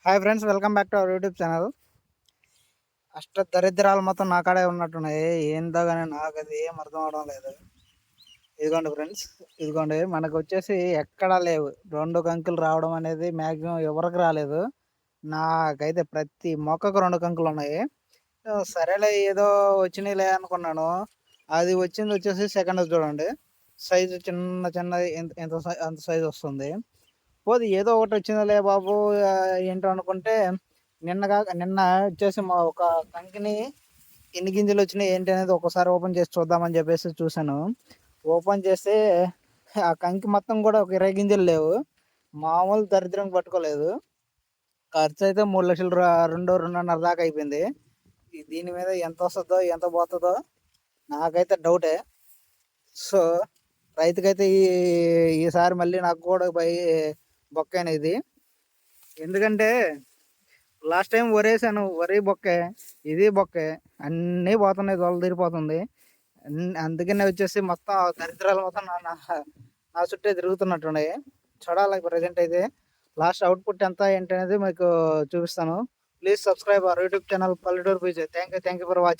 Hi friends, welcome back to our YouTube channel. అష్ట దరిద్రాలు మొత్తం నా కాడే ఉన్నట్టున్నాయి. ఏందో కానీ నాకు అది ఏం అర్థం అవడం లేదు. ఇదిగోండి ఫ్రెండ్స్, ఇదిగోండి మనకు వచ్చేసి ఎక్కడా లేవు. 2 కంకులు రావడం అనేది మ్యాక్సిమం ఎవరికి రాలేదు. నాకైతే ప్రతి మొక్కకు 2 కంకులు ఉన్నాయి. సరేలే ఏదో వచ్చినాయిలే అనుకున్నాను. అది వచ్చింది వచ్చేసి సెకండ్ చూడండి, సైజు చిన్న చిన్నది అంత సైజు వస్తుంది. పోదు ఏదో ఒకటి వచ్చిందిలే బాబు, ఏంటో అనుకుంటే నిన్న వచ్చేసి మా ఒక కంకిని ఎన్ని గింజలు వచ్చినాయి ఏంటి అనేది ఒకసారి ఓపెన్ చేసి చూద్దామని చెప్పేసి చూశాను. ఓపెన్ చేస్తే ఆ కంకి మొత్తం కూడా ఒక 20 గింజలు లేవు. మామూలు దరిద్రం పట్టుకోలేదు. ఖర్చు అయితే 3 లక్షలు 2.5 దాకా అయిపోయింది. దీని మీద ఎంత వస్తుందో ఎంత పోతుందో నాకైతే డౌటే. సో రైతుకైతే ఈసారి మళ్ళీ నాకు కూడా బొక్కైన ఇది. ఎందుకంటే లాస్ట్ టైం వరేసాను, వరి బొక్కే, ఇది బొక్కే, అన్నీ పోతున్నాయి, దొల తిరిగిపోతుంది. అందుకనే వచ్చేసి మొత్తం దరిద్రాలు మొత్తం నా చుట్టే తిరుగుతున్నట్టున్నాయి. చూడాలి ప్రజెంట్ అయితే లాస్ట్ అవుట్పుట్ ఎంత ఏంటి అనేది మీకు చూపిస్తాను. Please subscribe our YouTube channel Palleturu BJ. Thank you for watching.